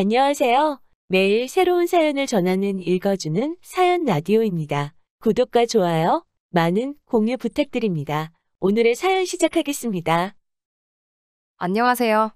안녕하세요. 매일 새로운 사연을 전하는 읽어주는 사연 라디오입니다. 구독과 좋아요, 많은 공유 부탁드립니다. 오늘의 사연 시작하겠습니다. 안녕하세요.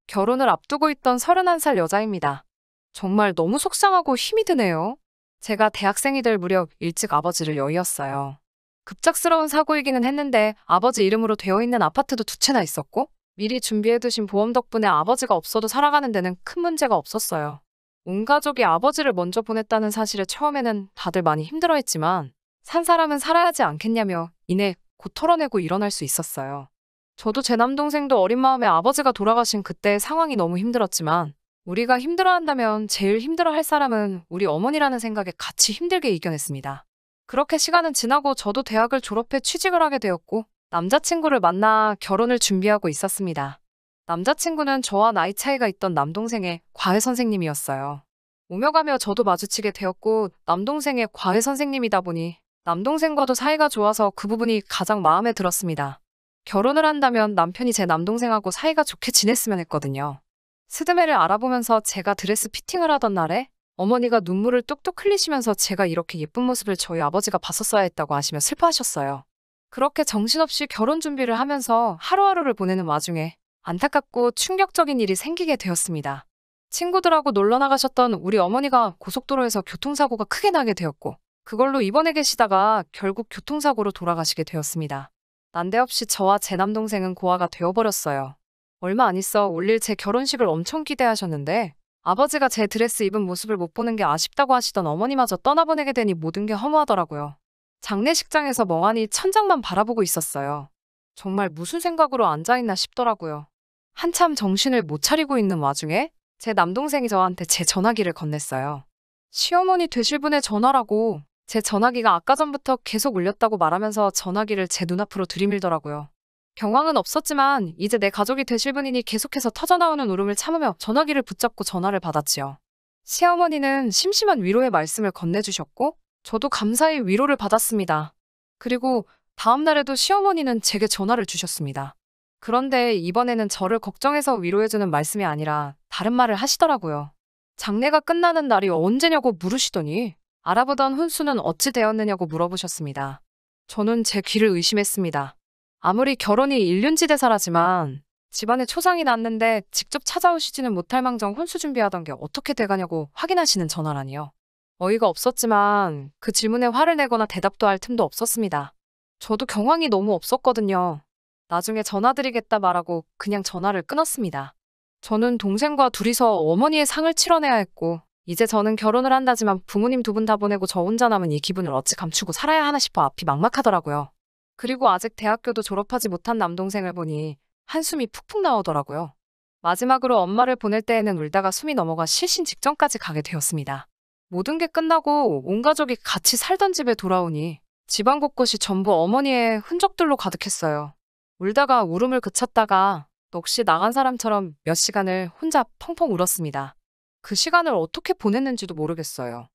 결혼을 앞두고 있던 31살 여자입니다. 정말 너무 속상하고 힘이 드네요. 제가 대학생이 될 무렵 일찍 아버지를 여의었어요. 급작스러운 사고이기는 했는데 아버지 이름으로 되어 있는 아파트도 두 채나 있었고 미리 준비해두신 보험 덕분에 아버지가 없어도 살아가는 데는 큰 문제가 없었어요. 온 가족이 아버지를 먼저 보냈다는 사실에 처음에는 다들 많이 힘들어했지만 산 사람은 살아야지 않겠냐며 이내 곧 털어내고 일어날 수 있었어요. 저도 제 남동생도 어린 마음에 아버지가 돌아가신 그때의 상황이 너무 힘들었지만 우리가 힘들어한다면 제일 힘들어할 사람은 우리 어머니라는 생각에 같이 힘들게 이겨냈습니다. 그렇게 시간은 지나고 저도 대학을 졸업해 취직을 하게 되었고 남자친구를 만나 결혼을 준비하고 있었습니다. 남자친구는 저와 나이 차이가 있던 남동생의 과외 선생님이었어요. 오며 가며 저도 마주치게 되었고 남동생의 과외 선생님이다 보니 남동생과도 사이가 좋아서 그 부분이 가장 마음에 들었습니다. 결혼을 한다면 남편이 제 남동생하고 사이가 좋게 지냈으면 했거든요. 스드메를 알아보면서 제가 드레스 피팅을 하던 날에 어머니가 눈물을 뚝뚝 흘리시면서 제가 이렇게 예쁜 모습을 저희 아버지가 봤었어야 했다고 하시며 슬퍼하셨어요. 그렇게 정신없이 결혼 준비를 하면서 하루하루를 보내는 와중에 안타깝고 충격적인 일이 생기게 되었습니다. 친구들하고 놀러 나가셨던 우리 어머니가 고속도로에서 교통사고가 크게 나게 되었고 그걸로 입원해 계시다가 결국 교통사고로 돌아가시게 되었습니다. 난데없이 저와 제 남동생은 고아가 되어버렸어요. 얼마 안 있어 올릴 제 결혼식을 엄청 기대하셨는데 아버지가 제 드레스 입은 모습을 못 보는 게 아쉽다고 하시던 어머니마저 떠나보내게 되니 모든 게 허무하더라고요. 장례식장에서 멍하니 천장만 바라보고 있었어요. 정말 무슨 생각으로 앉아있나 싶더라고요. 한참 정신을 못 차리고 있는 와중에 제 남동생이 저한테 제 전화기를 건넸어요. 시어머니 되실 분의 전화라고. 제 전화기가 아까 전부터 계속 울렸다고 말하면서 전화기를 제 눈앞으로 들이밀더라고요. 경황은 없었지만 이제 내 가족이 되실 분이니 계속해서 터져나오는 울음을 참으며 전화기를 붙잡고 전화를 받았지요. 시어머니는 심심한 위로의 말씀을 건네주셨고 저도 감사히 위로를 받았습니다. 그리고 다음 날에도 시어머니는 제게 전화를 주셨습니다. 그런데 이번에는 저를 걱정해서 위로해주는 말씀이 아니라 다른 말을 하시더라고요. 장례가 끝나는 날이 언제냐고 물으시더니 알아보던 혼수는 어찌 되었느냐고 물어보셨습니다. 저는 제 귀를 의심했습니다. 아무리 결혼이 일륜지대사라지만 집안에 초상이 났는데 직접 찾아오시지는 못할 망정 혼수 준비하던 게 어떻게 돼가냐고 확인하시는 전화라니요. 어이가 없었지만 그 질문에 화를 내거나 대답도 할 틈도 없었습니다. 저도 경황이 너무 없었거든요. 나중에 전화드리겠다 말하고 그냥 전화를 끊었습니다. 저는 동생과 둘이서 어머니의 상을 치러내야 했고 이제 저는 결혼을 한다지만 부모님 두 분 다 보내고 저 혼자 남은 이 기분을 어찌 감추고 살아야 하나 싶어 앞이 막막하더라고요. 그리고 아직 대학교도 졸업하지 못한 남동생을 보니 한숨이 푹푹 나오더라고요. 마지막으로 엄마를 보낼 때에는 울다가 숨이 넘어가 실신 직전까지 가게 되었습니다. 모든 게 끝나고 온 가족이 같이 살던 집에 돌아오니 집안 곳곳이 전부 어머니의 흔적들로 가득했어요. 울다가 울음을 그쳤다가 넋이 나간 사람처럼 몇 시간을 혼자 펑펑 울었습니다. 그 시간을 어떻게 보냈는지도 모르겠어요.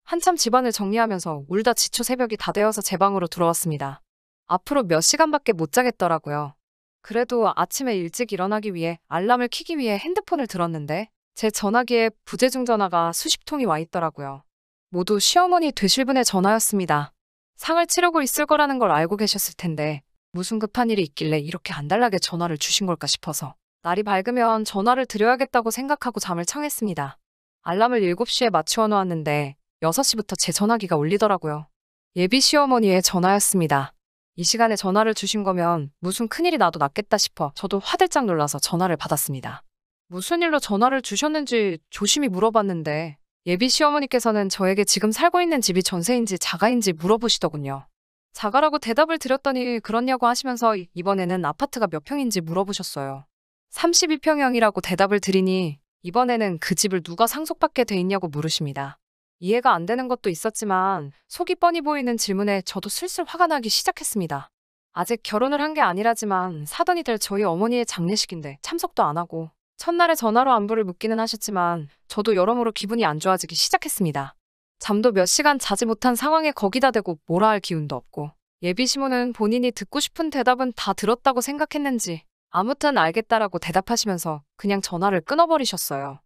한참 집안을 정리하면서 울다 지쳐 새벽이 다 되어서 제 방으로 들어왔습니다. 앞으로 몇 시간밖에 못 자겠더라고요. 그래도 아침에 일찍 일어나기 위해 알람을 켜기 위해 핸드폰을 들었는데 제 전화기에 부재중 전화가 수십 통이 와 있더라고요. 모두 시어머니 되실 분의 전화였습니다. 상을 치르고 있을 거라는 걸 알고 계셨을 텐데 무슨 급한 일이 있길래 이렇게 안달나게 전화를 주신 걸까 싶어서 날이 밝으면 전화를 드려야겠다고 생각하고 잠을 청했습니다. 알람을 7시에 맞추어 놓았는데 6시부터 제 전화기가 울리더라고요. 예비 시어머니의 전화였습니다. 이 시간에 전화를 주신 거면 무슨 큰일이 나도 낫겠다 싶어 저도 화들짝 놀라서 전화를 받았습니다. 무슨 일로 전화를 주셨는지 조심히 물어봤는데 예비 시어머니께서는 저에게 지금 살고 있는 집이 전세인지 자가인지 물어보시더군요. 자가라고 대답을 드렸더니 그렇냐고 하시면서 이번에는 아파트가 몇 평인지 물어보셨어요. 32평형이라고 대답을 드리니 이번에는 그 집을 누가 상속받게 돼 있냐고 물으십니다. 이해가 안 되는 것도 있었지만 속이 뻔히 보이는 질문에 저도 슬슬 화가 나기 시작했습니다. 아직 결혼을 한 게 아니라지만 사돈이 될 저희 어머니의 장례식인데 참석도 안 하고 첫날에 전화로 안부를 묻기는 하셨지만 저도 여러모로 기분이 안 좋아지기 시작했습니다. 잠도 몇 시간 자지 못한 상황에 거기다 대고 뭐라 할 기운도 없고 예비 시모는 본인이 듣고 싶은 대답은 다 들었다고 생각했는지 아무튼 알겠다라고 대답하시면서 그냥 전화를 끊어버리셨어요.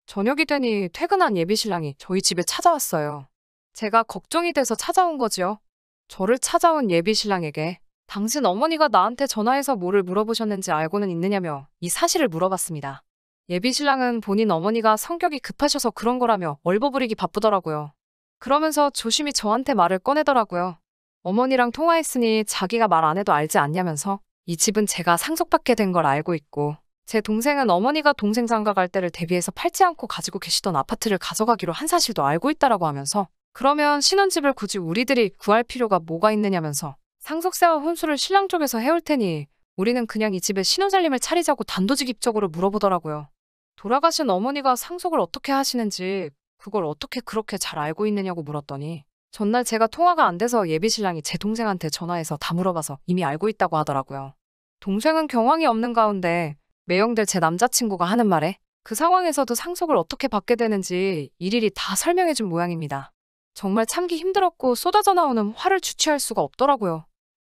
저녁이 되니 퇴근한 예비신랑이 저희 집에 찾아왔어요. 제가 걱정이 돼서 찾아온 거지요. 저를 찾아온 예비신랑에게 당신 어머니가 나한테 전화해서 뭐를 물어보셨는지 알고는 있느냐며 이 사실을 물어봤습니다. 예비신랑은 본인 어머니가 성격이 급하셔서 그런 거라며 얼버무리기 바쁘더라고요. 그러면서 조심히 저한테 말을 꺼내더라고요. 어머니랑 통화했으니 자기가 말 안 해도 알지 않냐면서 이 집은 제가 상속받게 된 걸 알고 있고 제 동생은 어머니가 동생 장가 갈 때를 대비해서 팔지 않고 가지고 계시던 아파트를 가져가기로 한 사실도 알고 있다라고 하면서 그러면 신혼집을 굳이 우리들이 구할 필요가 뭐가 있느냐면서 상속세와 혼수를 신랑 쪽에서 해올 테니 우리는 그냥 이 집에 신혼살림을 차리자고 단도직입적으로 물어보더라고요. 돌아가신 어머니가 상속을 어떻게 하시는지 그걸 어떻게 그렇게 잘 알고 있느냐고 물었더니 전날 제가 통화가 안 돼서 예비신랑이 제 동생한테 전화해서 다 물어봐서 이미 알고 있다고 하더라고요. 동생은 경황이 없는 가운데 매형될 제 남자친구가 하는 말에 그 상황에서도 상속을 어떻게 받게 되는지 일일이 다 설명해준 모양입니다. 정말 참기 힘들었고 쏟아져 나오는 화를 주체할 수가 없더라고요.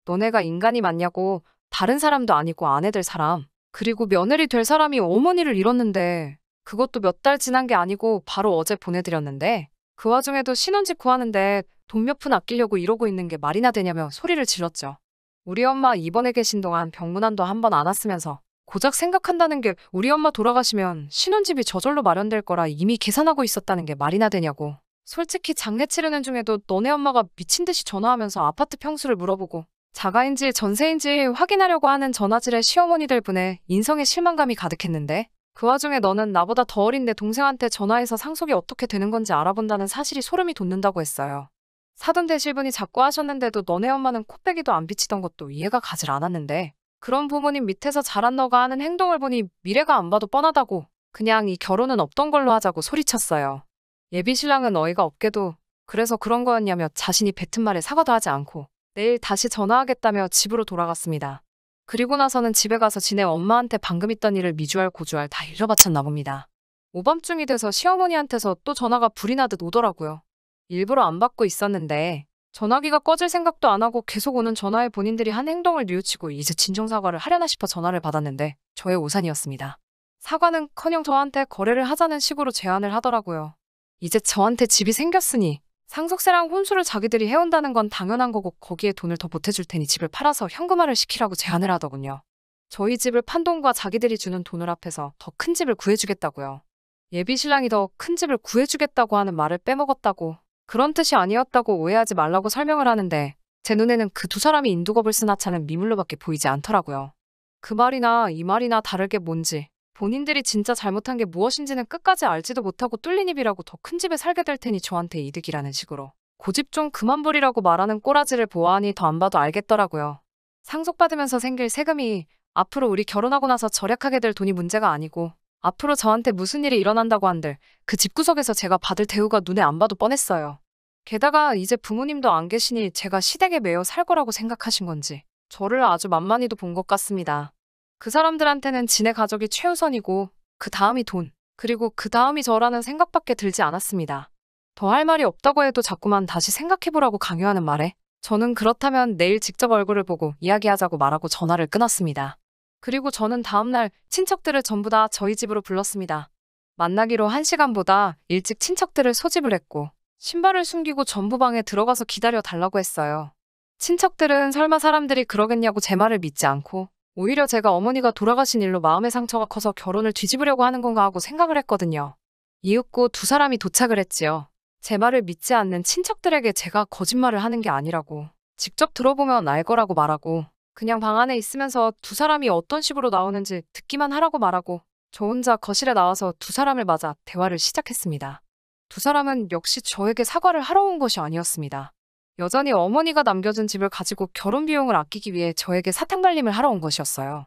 너네가 인간이 맞냐고 다른 사람도 아니고 아내 될 사람 그리고 며느리 될 사람이 어머니를 잃었는데 그것도 몇 달 지난 게 아니고 바로 어제 보내드렸는데 그 와중에도 신혼집 구하는데 돈 몇 푼 아끼려고 이러고 있는 게 말이나 되냐며 소리를 질렀죠. 우리 엄마 입원해 계신 동안 병문안도 한 번 안 왔으면서 고작 생각한다는 게 우리 엄마 돌아가시면 신혼집이 저절로 마련될 거라 이미 계산하고 있었다는 게 말이나 되냐고. 솔직히 장례 치르는 중에도 너네 엄마가 미친 듯이 전화하면서 아파트 평수를 물어보고 자가인지 전세인지 확인하려고 하는 전화질에 시어머니들 분에 인성에 실망감이 가득했는데 그 와중에 너는 나보다 더 어린 내 동생한테 전화해서 상속이 어떻게 되는 건지 알아본다는 사실이 소름이 돋는다고 했어요. 사돈 되실 분이 자꾸 하셨는데도 너네 엄마는 코빼기도 안 비치던 것도 이해가 가질 않았는데 그런 부모님 밑에서 자란 너가 하는 행동을 보니 미래가 안 봐도 뻔하다고 그냥 이 결혼은 없던 걸로 하자고 소리쳤어요. 예비신랑은 어이가 없게도 그래서 그런 거였냐며 자신이 뱉은 말에 사과도 하지 않고 내일 다시 전화하겠다며 집으로 돌아갔습니다. 그리고 나서는 집에 가서 지네 엄마한테 방금 있던 일을 미주알 고주알 다 일러바쳤나 봅니다. 오밤중이 돼서 시어머니한테서 또 전화가 불이 나듯 오더라고요. 일부러 안 받고 있었는데 전화기가 꺼질 생각도 안 하고 계속 오는 전화에 본인들이 한 행동을 뉘우치고 이제 진정사과를 하려나 싶어 전화를 받았는데 저의 오산이었습니다. 사과는커녕 저한테 거래를 하자는 식으로 제안을 하더라고요. 이제 저한테 집이 생겼으니 상속세랑 혼수를 자기들이 해온다는 건 당연한 거고 거기에 돈을 더 보태줄 테니 집을 팔아서 현금화를 시키라고 제안을 하더군요. 저희 집을 판 돈과 자기들이 주는 돈을 합해서 더 큰 집을 구해주겠다고요. 예비신랑이 더 큰 집을 구해주겠다고 하는 말을 빼먹었다고 그런 뜻이 아니었다고 오해하지 말라고 설명을 하는데 제 눈에는 그 두 사람이 인두겁을 쓴 하찮은 미물로밖에 보이지 않더라고요. 그 말이나 이 말이나 다르게 뭔지 본인들이 진짜 잘못한 게 무엇인지는 끝까지 알지도 못하고 뚫린 입이라고 더 큰 집에 살게 될 테니 저한테 이득이라는 식으로 고집 좀 그만 부리라고 말하는 꼬라지를 보아하니 더 안 봐도 알겠더라고요. 상속받으면서 생길 세금이 앞으로 우리 결혼하고 나서 절약하게 될 돈이 문제가 아니고 앞으로 저한테 무슨 일이 일어난다고 한들 그 집구석에서 제가 받을 대우가 눈에 안 봐도 뻔했어요. 게다가 이제 부모님도 안 계시니 제가 시댁에 매여 살 거라고 생각하신 건지 저를 아주 만만히도 본 것 같습니다. 그 사람들한테는 지네 가족이 최우선이고 그 다음이 돈, 그리고 그 다음이 저라는 생각밖에 들지 않았습니다. 더 할 말이 없다고 해도 자꾸만 다시 생각해보라고 강요하는 말에 저는 그렇다면 내일 직접 얼굴을 보고 이야기하자고 말하고 전화를 끊었습니다. 그리고 저는 다음날 친척들을 전부 다 저희 집으로 불렀습니다. 만나기로 1시간보다 일찍 친척들을 소집을 했고 신발을 숨기고 전부 방에 들어가서 기다려 달라고 했어요. 친척들은 설마 사람들이 그러겠냐고 제 말을 믿지 않고 오히려 제가 어머니가 돌아가신 일로 마음의 상처가 커서 결혼을 뒤집으려고 하는 건가 하고 생각을 했거든요. 이윽고 두 사람이 도착을 했지요. 제 말을 믿지 않는 친척들에게 제가 거짓말을 하는 게 아니라고 직접 들어보면 알 거라고 말하고 그냥 방 안에 있으면서 두 사람이 어떤 식으로 나오는지 듣기만 하라고 말하고 저 혼자 거실에 나와서 두 사람을 맞아 대화를 시작했습니다. 두 사람은 역시 저에게 사과를 하러 온 것이 아니었습니다. 여전히 어머니가 남겨준 집을 가지고 결혼 비용을 아끼기 위해 저에게 사탕발림을 하러 온 것이었어요.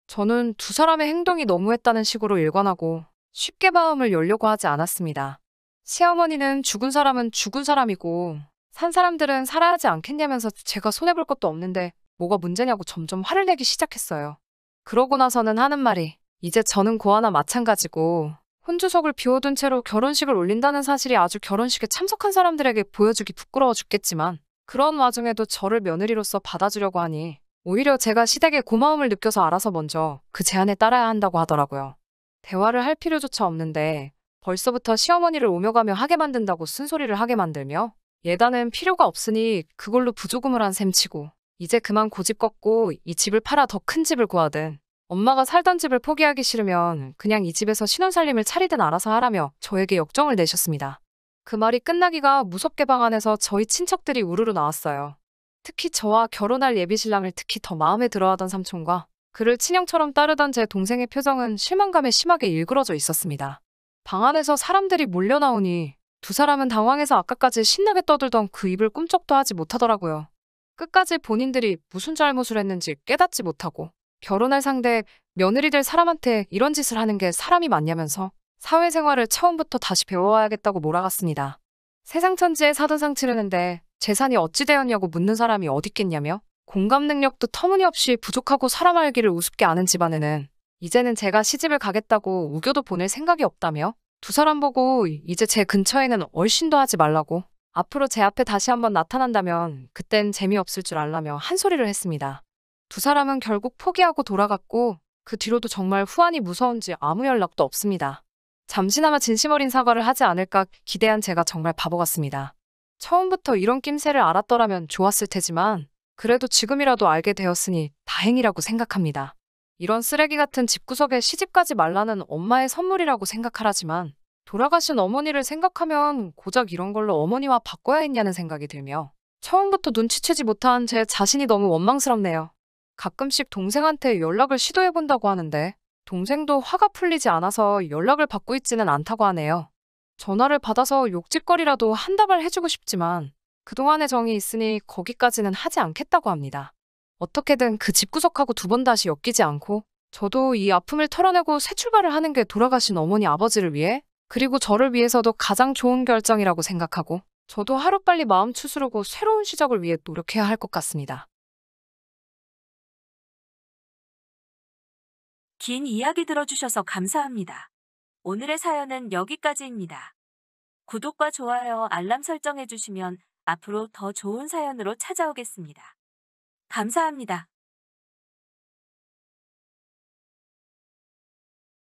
저는 두 사람의 행동이 너무했다는 식으로 일관하고 쉽게 마음을 열려고 하지 않았습니다. 시어머니는 죽은 사람은 죽은 사람이고 산 사람들은 살아야 하지 않겠냐면서 제가 손해볼 것도 없는데 뭐가 문제냐고 점점 화를 내기 시작했어요. 그러고 나서는 하는 말이 이제 저는 고아나 마찬가지고 혼주석을 비워둔 채로 결혼식을 올린다는 사실이 아주 결혼식에 참석한 사람들에게 보여주기 부끄러워 죽겠지만 그런 와중에도 저를 며느리로서 받아주려고 하니 오히려 제가 시댁에 고마움을 느껴서 알아서 먼저 그 제안에 따라야 한다고 하더라고요. 대화를 할 필요조차 없는데 벌써부터 시어머니를 오며 가며 하게 만든다고 쓴소리를 하게 만들며 예단은 필요가 없으니 그걸로 부조금을 한 셈치고 이제 그만 고집 꺾고 이 집을 팔아 더 큰 집을 구하든 엄마가 살던 집을 포기하기 싫으면 그냥 이 집에서 신혼살림을 차리든 알아서 하라며 저에게 역정을 내셨습니다. 그 말이 끝나기가 무섭게 방 안에서 저희 친척들이 우르르 나왔어요. 특히 저와 결혼할 예비신랑을 특히 더 마음에 들어하던 삼촌과 그를 친형처럼 따르던 제 동생의 표정은 실망감에 심하게 일그러져 있었습니다. 방 안에서 사람들이 몰려 나오니 두 사람은 당황해서 아까까지 신나게 떠들던 그 입을 꿈쩍도 하지 못하더라고요. 끝까지 본인들이 무슨 잘못을 했는지 깨닫지 못하고 결혼할 상대, 며느리 될 사람한테 이런 짓을 하는 게 사람이 맞냐면서 사회생활을 처음부터 다시 배워와야겠다고 몰아갔습니다. 세상 천지에 사돈상 치르는데 재산이 어찌 되었냐고 묻는 사람이 어딨겠냐며 공감 능력도 터무니없이 부족하고 사람 알기를 우습게 아는 집안에는 이제는 제가 시집을 가겠다고 우겨도 보낼 생각이 없다며 두 사람 보고 이제 제 근처에는 얼씬도 하지 말라고 앞으로 제 앞에 다시 한번 나타난다면 그땐 재미없을 줄 알라며 한 소리를 했습니다. 두 사람은 결국 포기하고 돌아갔고 그 뒤로도 정말 후환이 무서운지 아무 연락도 없습니다. 잠시나마 진심 어린 사과를 하지 않을까 기대한 제가 정말 바보 같습니다. 처음부터 이런 낌새를 알았더라면 좋았을 테지만 그래도 지금이라도 알게 되었으니 다행이라고 생각합니다. 이런 쓰레기 같은 집구석에 시집가지 말라는 엄마의 선물이라고 생각하라지만 돌아가신 어머니를 생각하면 고작 이런 걸로 어머니와 바꿔야 했냐는 생각이 들며 처음부터 눈치채지 못한 제 자신이 너무 원망스럽네요. 가끔씩 동생한테 연락을 시도해본다고 하는데 동생도 화가 풀리지 않아서 연락을 받고 있지는 않다고 하네요. 전화를 받아서 욕짓거리라도 한다발 해주고 싶지만 그동안의 정이 있으니 거기까지는 하지 않겠다고 합니다. 어떻게든 그 집구석하고 두 번 다시 엮이지 않고 저도 이 아픔을 털어내고 새 출발을 하는 게 돌아가신 어머니 아버지를 위해 그리고 저를 위해서도 가장 좋은 결정이라고 생각하고 저도 하루빨리 마음 추스르고 새로운 시작을 위해 노력해야 할 것 같습니다. 긴 이야기 들어주셔서 감사합니다. 오늘의 사연은 여기까지입니다. 구독과 좋아요, 알람 설정해주시면 앞으로 더 좋은 사연으로 찾아오겠습니다. 감사합니다.